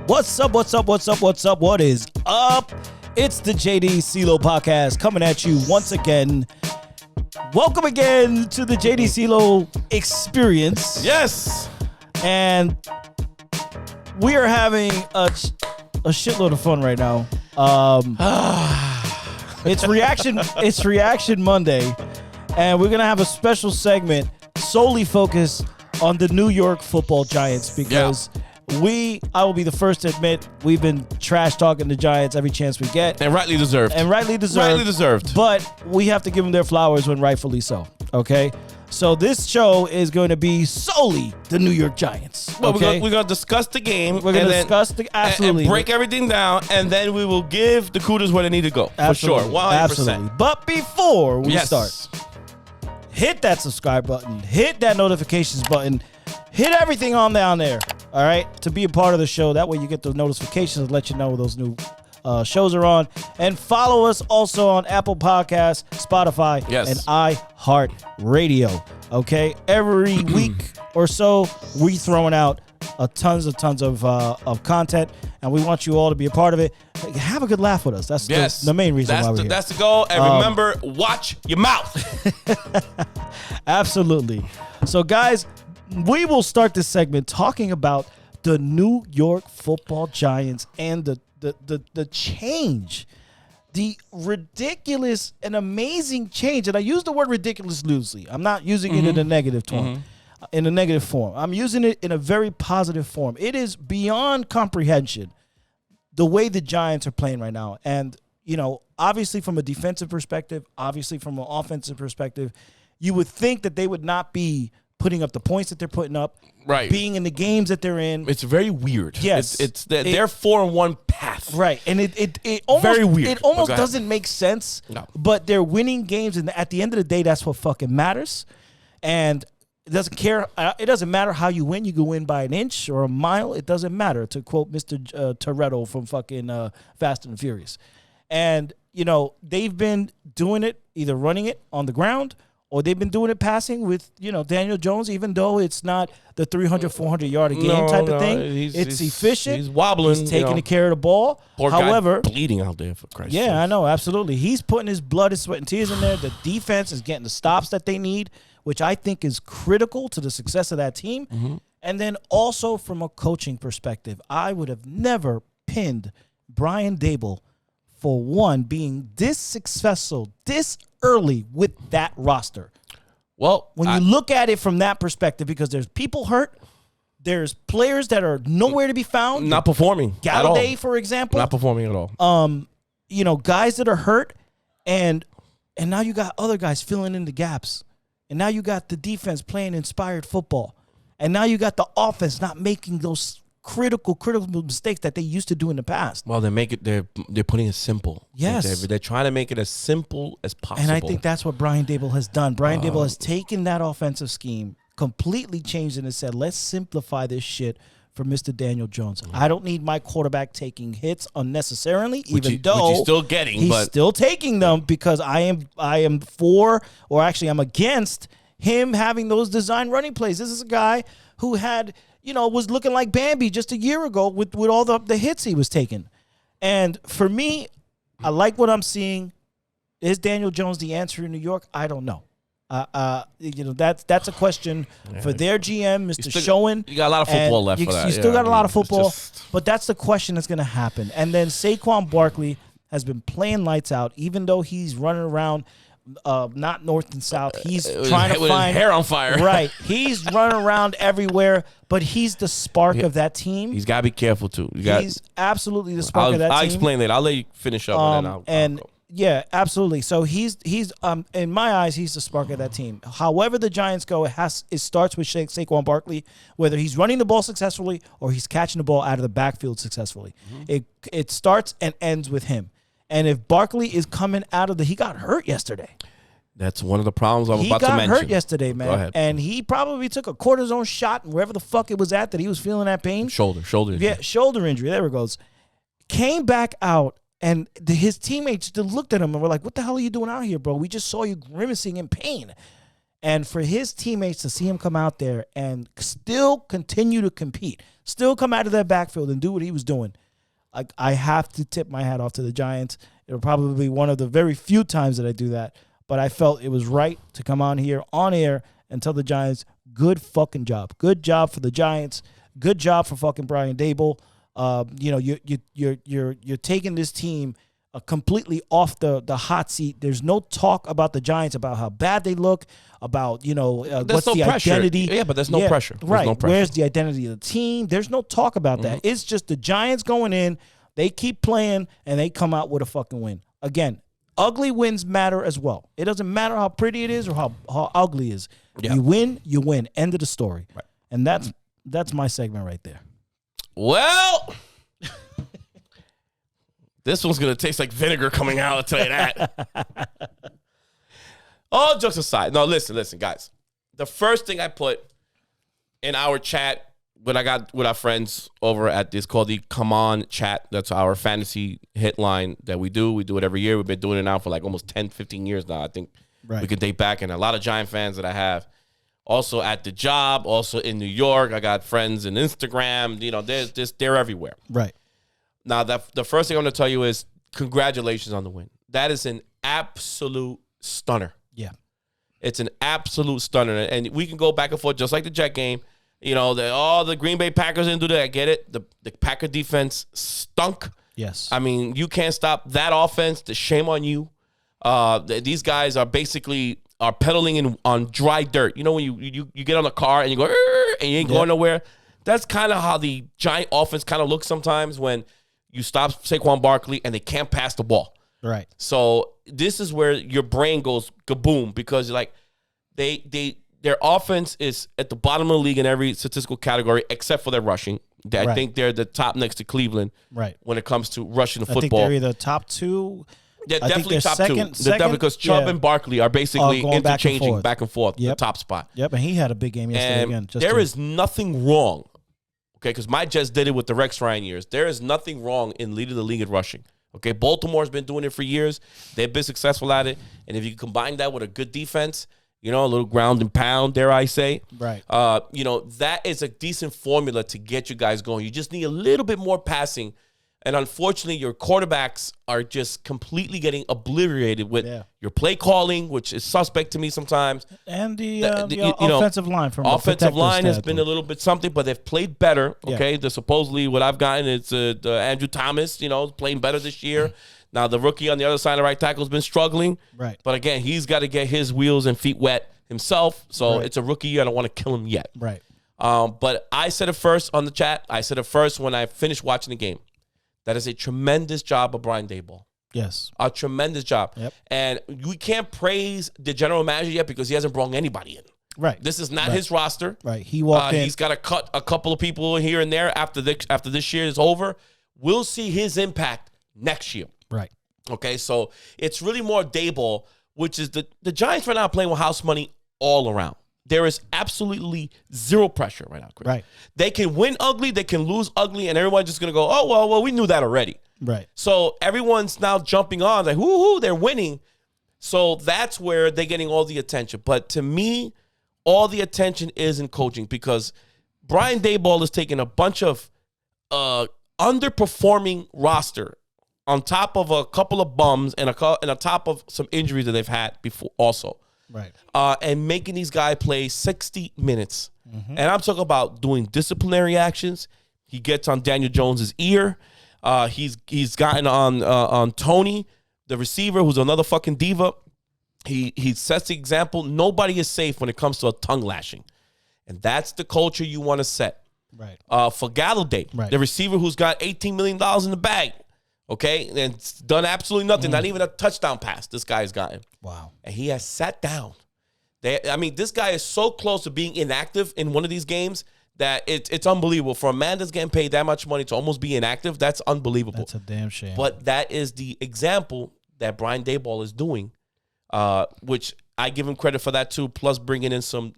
What's up? What's up? What's up? What's up? What is up? It's the JD CeeLo podcast coming at you once again. Welcome again to the JD CeeLo experience. Yes. And we are having a shitload of fun right now. It's Reaction Monday, and we're gonna have a special segment solely focused on the New York Football Giants because I will be the first to admit we've been trash talking the Giants every chance we get, And rightly deserved. But we have to give them their flowers when rightfully so. Okay. So this show is going to be solely the New York Giants. Well, okay? we're gonna discuss the game. We're going to discuss absolutely and break everything down, and then we will give the kudos where they need to go. Absolutely. For sure, 100%. Absolutely. But before we start, hit that subscribe button, hit that notifications button, hit everything on down there. All right, to be a part of the show. That way you get those notifications and let you know those new shows are on. And follow us also on Apple Podcasts, Spotify, and iHeartRadio. Okay, every week or so we throwing out tons of content, and we want you all to be a part of it. Have a good laugh with us. That's the main reason why we're here. That's the goal. And remember, watch your mouth. Absolutely. So, guys, we will start this segment talking about the New York Football Giants and the change, the ridiculous and amazing change. And I use the word ridiculous loosely. I'm not using it in a negative tone, in a negative form. I'm using it in a very positive form. It is beyond comprehension the way the Giants are playing right now. And, you know, obviously from a defensive perspective, obviously from an offensive perspective, you would think that they would not be putting up the points that they're putting up, right? Being in the games that they're in. It's very weird. Yes. It's their 4-1 path. Right. And it almost, very weird. It almost doesn't make sense. No. But they're winning games, and at the end of the day, that's what fucking matters. And it doesn't care. It doesn't matter how you win. You can win by an inch or a mile. It doesn't matter, to quote Mr. Toretto from fucking Fast and Furious. And, you know, they've been doing it, either running it on the ground, or they've been doing it passing with, you know, Daniel Jones, even though it's not the 300, 400-yard a game type of thing. It's efficient. He's wobbling. He's taking care of the ball. Poor However, guy bleeding out there, for Christ's sake. yeah, I know, absolutely. He's putting his blood, his sweat, and tears in there. The defense is getting the stops that they need, which I think is critical to the success of that team. And then also from a coaching perspective, I would have never pinned Brian Daboll for one being this successful this early with that roster. Well, when you look at it from that perspective, because there's people hurt, there's players that are nowhere to be found, not performing. Galladay, for example, not performing at all. You know, guys that are hurt, and now you got other guys filling in the gaps, and now you got the defense playing inspired football, and now you got the offense not making those critical mistakes that they used to do in the past. Well, they're putting it simple. Yes. They're trying to make it as simple as possible. And I think that's what Brian Daboll has done. Brian Daboll has taken that offensive scheme, completely changed it, and said, let's simplify this shit for Mr. Daniel Jones. I don't need my quarterback taking hits unnecessarily, which he's still getting. He's still taking them, because I am for, or actually I'm against him having those design running plays. This is a guy who had, you know, was looking like Bambi just a year ago with all the hits he was taking. And for me, I like what I'm seeing. Is Daniel Jones the answer in New York? I don't know. You know, that's a question for their GM, Mr. Schoen. You got a lot of football left for that. You still got a lot of football, but that's the question that's going to happen. And then Saquon Barkley has been playing lights out, even though he's running around not north and south. He's trying to find his hair on fire. Right. He's running around everywhere, but he's the spark of that team. He's got to be careful too. He's absolutely the spark of that team. I'll explain later. I'll let you finish up, and then I'll go. Yeah, absolutely. So he's in my eyes, he's the spark of that team. However the Giants go, it starts with Saquon Barkley, whether he's running the ball successfully or he's catching the ball out of the backfield successfully. It starts and ends with him. And if Barkley is coming out of he got hurt yesterday. That's one of the problems I'm about to mention. He got hurt yesterday, man. Go ahead. And he probably took a cortisone shot, and wherever the fuck it was at that he was feeling that pain. Shoulder injury. Yeah, shoulder injury. There it goes. Came back out, and his teammates looked at him and were like, what the hell are you doing out here, bro? We just saw you grimacing in pain. And for his teammates to see him come out there and still continue to compete, still come out of that backfield and do what he was doing, I have to tip my hat off to the Giants. It'll probably be one of the very few times that I do that, but I felt it was right to come on here on air and tell the Giants, good fucking job. Good job for the Giants. Good job for fucking Brian Daboll. You're taking this team completely off the hot seat. There's no talk about the Giants, about how bad they look, about what's the pressure. identity. Yeah, but there's no pressure. There's Right. no pressure. Where's the identity of the team? There's no talk about that. It's just the Giants going in, they keep playing, and they come out with a fucking win. Again, ugly wins matter as well. It doesn't matter how pretty it is or how ugly it is. Yeah. You win, you win. End of the story. Right. And that's my segment right there. Well, this one's going to taste like vinegar coming out, I'll tell you that. All jokes aside. No, listen, guys. The first thing I put in our chat when I got with our friends over at this called the Come On Chat. That's our fantasy hit line that we do. We do it every year. We've been doing it now for like almost 10, 15 years now. I think we can date back. And a lot of Giant fans that I have. Also at the job, also in New York. I got friends in Instagram. They're everywhere. Right. Now, the first thing I'm going to tell you is congratulations on the win. That is an absolute stunner. Yeah. It's an absolute stunner. And we can go back and forth just like the Jet game. The Green Bay Packers didn't do that. I get it. The Packer defense stunk. Yes. I mean, you can't stop that offense. The shame on you. These guys are basically pedaling on dry dirt. You know when you get on a car and you go, and you ain't going nowhere? That's kind of how the Giant offense kind of looks sometimes when you stop Saquon Barkley and they can't pass the ball. Right. So this is where your brain goes kaboom because like their offense is at the bottom of the league in every statistical category except for their rushing. I think they're the top next to Cleveland when it comes to rushing the football. I think they're either top two. They're definitely top two. They're definitely because Chubb and Barkley are basically interchanging back and forth the top spot. Yep, and he had a big game yesterday again. There is nothing wrong, okay, because my Jets did it with the Rex Ryan years. There is nothing wrong in leading the league in rushing. Okay, Baltimore's been doing it for years. They've been successful at it. And if you combine that with a good defense, a little ground and pound, dare I say. Right. That is a decent formula to get you guys going. You just need a little bit more passing. And unfortunately, your quarterbacks are just completely getting obliterated with your play calling, which is suspect to me sometimes. And the offensive line from offensive line has been a little bit something, but they've played better. Okay, supposedly what I've gotten is Andrew Thomas, playing better this year. Now the rookie on the other side of the right tackle has been struggling. Right. But again, he's got to get his wheels and feet wet himself. So it's a rookie year. I don't want to kill him yet. Right. But I said it first on the chat. I said it first when I finished watching the game. That is a tremendous job of Brian Daboll. Yes. A tremendous job. Yep. And we can't praise the general manager yet because he hasn't brought anybody in. Right. This is not his roster. Right. He walked in. He's got to cut a couple of people here and there after this year is over. We'll see his impact next year. Right. Okay, so it's really more Daboll, which is the Giants right now playing with house money all around. There is absolutely zero pressure right now, Chris. Right. They can win ugly, they can lose ugly, and everyone's just going to go, oh, well, we knew that already. Right. So everyone's now jumping on, like, whoo, they're winning. So that's where they're getting all the attention. But to me, all the attention is in coaching because Brian Daboll is taking a bunch of underperforming roster on top of a couple of bums and on top of some injuries that they've had before also. Right. And making these guys play 60 minutes. Mm-hmm. And I'm talking about doing disciplinary actions. He gets on Daniel Jones's ear. He's gotten on Tony, the receiver, who's another fucking diva. He sets the example. Nobody is safe when it comes to a tongue lashing. And that's the culture you want to set. Right. For Galladay, the receiver who's got $18 million in the bag. Okay, and it's done absolutely nothing. Not even a touchdown pass this guy's gotten. Wow. And he has sat down. This guy is so close to being inactive in one of these games that it's unbelievable. For a man that's getting paid that much money to almost be inactive, that's unbelievable. That's a damn shame. But that is the example that Brian Daboll is doing, which I give him credit for that too, plus bringing in some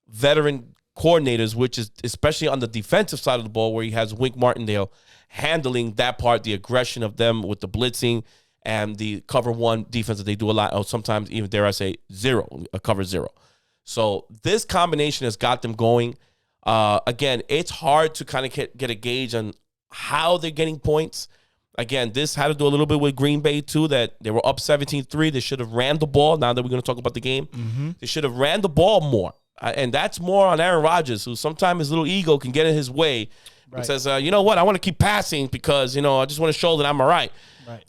veteran coordinators, which is especially on the defensive side of the ball where he has Wink Martindale handling that part, the aggression of them with the blitzing and the cover one defense that they do a lot, or sometimes even, dare I say, a cover zero. So this combination has got them going. Again, it's hard to kind of get a gauge on how they're getting points. Again, this had to do a little bit with Green Bay, too, that they were up 17-3. They should have ran the ball. Now that we're going to talk about the game, they should have ran the ball more. And that's more on Aaron Rodgers, who sometimes his little ego can get in his way. Right. He says, you know what, I want to keep passing because, I just want to show that I'm all right.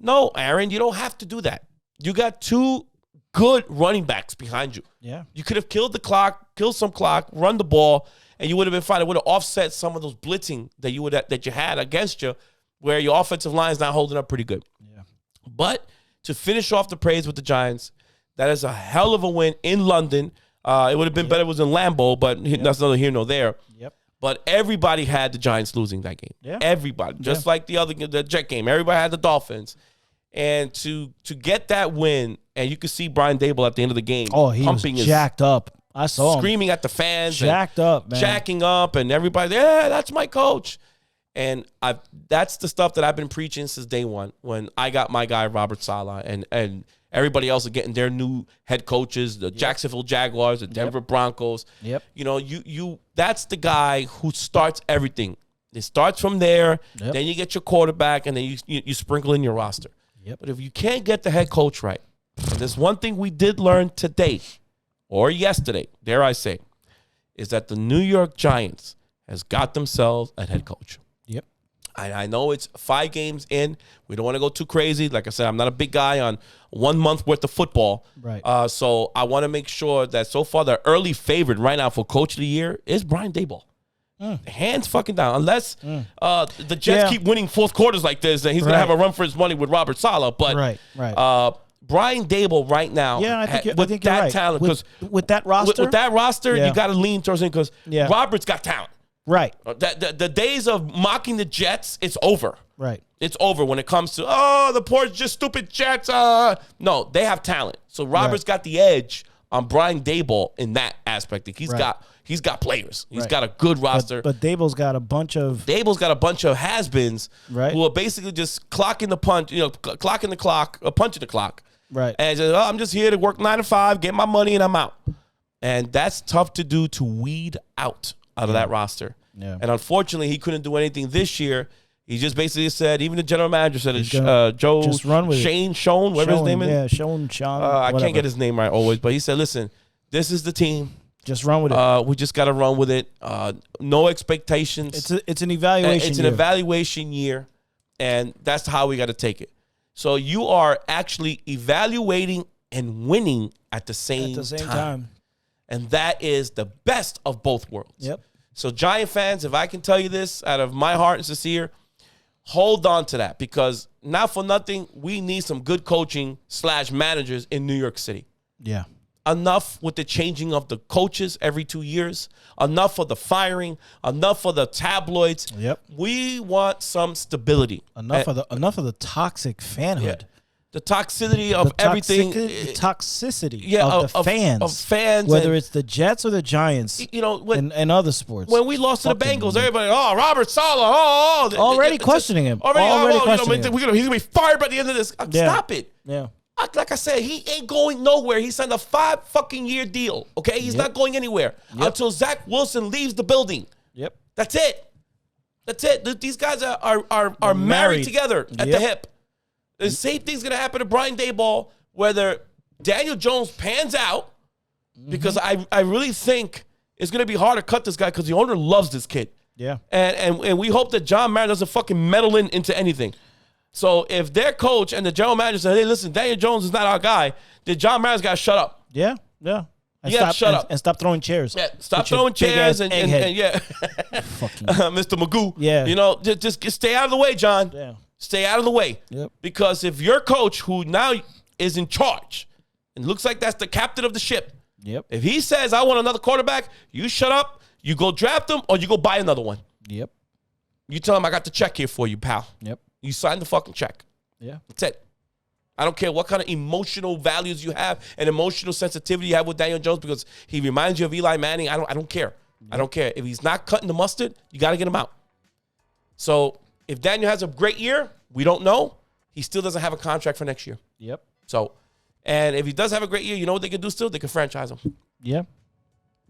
No, Aaron, you don't have to do that. You got two good running backs behind you. Yeah. You could have killed some clock, run the ball, and you would have been fine. It would have offset some of those blitzing that you had against you, where your offensive line is not holding up pretty good. Yeah. But to finish off the praise with the Giants, that is a hell of a win in London. It would have been better if it was in Lambeau, but that's neither here nor there. Yep. But everybody had the Giants losing that game. Yeah. Everybody. Just like the Jet game. Everybody had the Dolphins. And to get that win, and you could see Brian Daboll at the end of the game. Oh, he was jacked up. I saw him. Screaming at the fans. Jacked up, man. Jacking up, and everybody, yeah, that's my coach. And that's the stuff that I've been preaching since day one when I got my guy, Robert Saleh, and everybody else are getting their new head coaches, the Jacksonville Jaguars, the Denver Broncos. Yep. That's the guy who starts everything. It starts from there, then you get your quarterback, and then you sprinkle in your roster. Yep. But if you can't get the head coach right, and there's one thing we did learn today, or yesterday, dare I say, is that the New York Giants has got themselves a head coach. Yep. I know it's 5 games in. We don't want to go too crazy. Like I said, I'm not a big guy on 1 month worth of football. Right. So I want to make sure that so far the early favorite right now for Coach of the Year is Brian Daboll. Hands fucking down. Unless the Jets keep winning fourth quarters like this, then he's going to have a run for his money with Robert Saleh. But Brian Daboll right now, I think with you're that right. talent, with that roster, with that roster, you got to lean towards him because Robert's got talent. Right. The days of mocking the Jets, it's over. Right. It's over when it comes to, the poor just stupid Jets. No, they have talent. So Robert's got the edge on Brian Daboll in that aspect. He's got players. He's got a good roster. But Daboll's got a bunch of has-beens right, who are basically just clocking the punch, clocking the clock, punching the clock. Right. And just, I'm just here to work 9 to 5, get my money, and I'm out. And that's tough to do, to weed out of that roster. Yeah. And unfortunately, he couldn't do anything this year. He just basically said, even the general manager said, Joe just run with Schoen, whatever his name is. Yeah, Sean. I can't get his name right always, but he said, listen, this is the team. Just run with it. We just got to run with it. No expectations. It's an evaluation. It's an evaluation year, and that's how we got to take it. So you are actually evaluating and winning at the same time. And that is the best of both worlds. Yep. So Giant fans, if I can tell you this out of my heart and sincere, hold on to that, because not for nothing, we need some good coaching / managers in New York City. Yeah. Enough with the changing of the coaches every 2 years. Enough for the firing. Enough for the tabloids. Yep. We want some stability. Enough of the toxic fanhood. Yeah. The toxicity of everything. The toxicity of the fans. Of fans. Whether it's the Jets or the Giants. And other sports. When we lost to the Bengals, everybody, Robert Saleh, already questioning him. Already questioning him. He's going to be fired by the end of this. Stop it. Yeah. Like I said, he ain't going nowhere. He signed a 5 fucking year deal. Okay, he's not going anywhere until Zach Wilson leaves the building. Yep, that's it. These guys are married together at the hip. The same thing's gonna happen to Brian Daboll, whether Daniel Jones pans out, because I really think it's gonna be hard to cut this guy because the owner loves this kid. Yeah, and we hope that John Mara doesn't fucking meddle into anything. So if their coach and the general manager say, hey, listen, Daniel Jones is not our guy, then John Mara's got to shut up. Yeah. And you got to shut up. And stop throwing chairs. Yeah, stop throwing chairs and Mr. Magoo. Yeah. Just stay out of the way, John. Yeah. Stay out of the way. Yep. Because if your coach, who now is in charge, and looks like that's the captain of the ship, if he says, I want another quarterback, you shut up, you go draft him, or you go buy another one. Yep. You tell him, I got the check here for you, pal. Yep. You sign the fucking check. Yeah. That's it. I don't care what kind of emotional values you have and emotional sensitivity you have with Daniel Jones, because he reminds you of Eli Manning. I don't care. I don't care. If he's not cutting the mustard, you got to get him out. So if Daniel has a great year, we don't know. He still doesn't have a contract for next year. Yep. So, and if he does have a great year, you know what they can do still? They can franchise him. Yeah.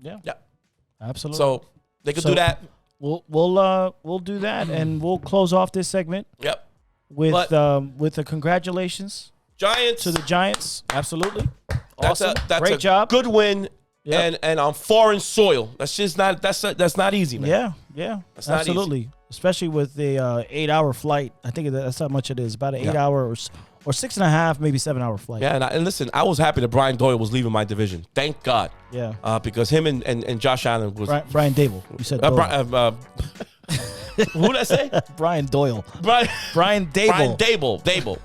Yeah. Yeah. Absolutely. So they could So- do that. We'll do that, and we'll close off this segment Yep. with But- the congratulations Giants. to the Giants. Absolutely. That's Awesome. that's Great a job. good win. Yep. And on foreign soil. That's just not that's not easy, man. Yeah. That's not easy. Absolutely. Especially with the 8-hour flight. I think that's how much it is. About an 8-hour or 6.5, maybe 7-hour flight. Yeah, and listen, I was happy that Brian Doyle was leaving my division. Thank God. Yeah. Because him and Josh Allen was Brian Dable. You said Doyle. who did I say? Brian Doyle. Brian Brian Dable. Dable.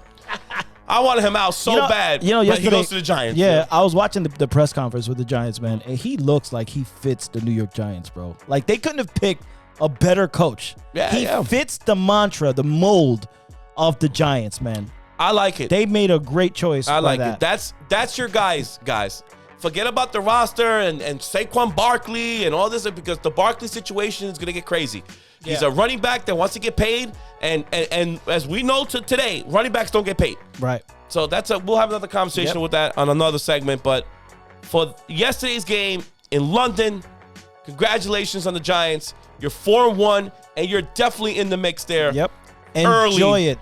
I wanted him out so bad. You know, but yesterday, he goes to the Giants. Yeah, I was watching the press conference with the Giants, man, and he looks like he fits the New York Giants, bro. Like, they couldn't have picked a better coach. Yeah, he yeah. fits the mantra, the mold of the Giants, man. I like it. They made a great choice. I like that. it. That's your guys. Forget about the roster and Saquon Barkley and all this because the Barkley situation is gonna get crazy. He's Yeah. a running back that wants to get paid, and as we know today, running backs don't get paid. Right. So we'll have another conversation Yep. with that on another segment. But for yesterday's game in London, congratulations on the Giants. You're 4-1, and you're definitely in the mix there. Yep. Early. Enjoy it.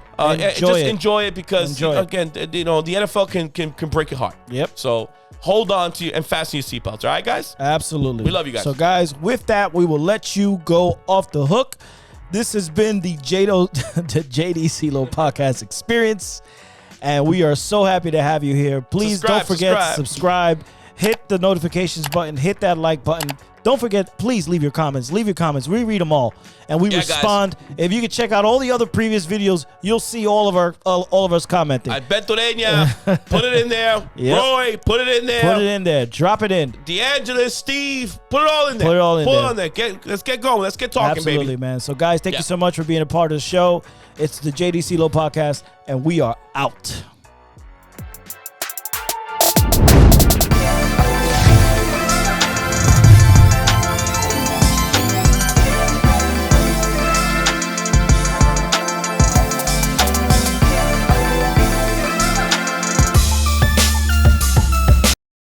Enjoy it because Enjoy it. again, the NFL can break your heart. Yep. So hold on to you and fasten your seatbelts. All right, guys. Absolutely. We love you guys. So, guys, with that, we will let you go off the hook. This has been the JD CeeLo podcast experience, and we are so happy to have you here. Please don't forget to subscribe, hit the notifications button, hit that like button. Don't forget, please leave your comments. Leave your comments. We read them all, and we respond. Guys. If you can check out all the other previous videos, you'll see all of us commenting. Alberto put it in there. Yep. Roy, put it in there. Put it in there. Drop it in. DeAngelis, Steve, put it all in there. Put it all in there. Let's get going. Let's get talking, Absolutely, baby. man. So, guys, thank you so much for being a part of the show. It's the JD CeeLo podcast, and we are out.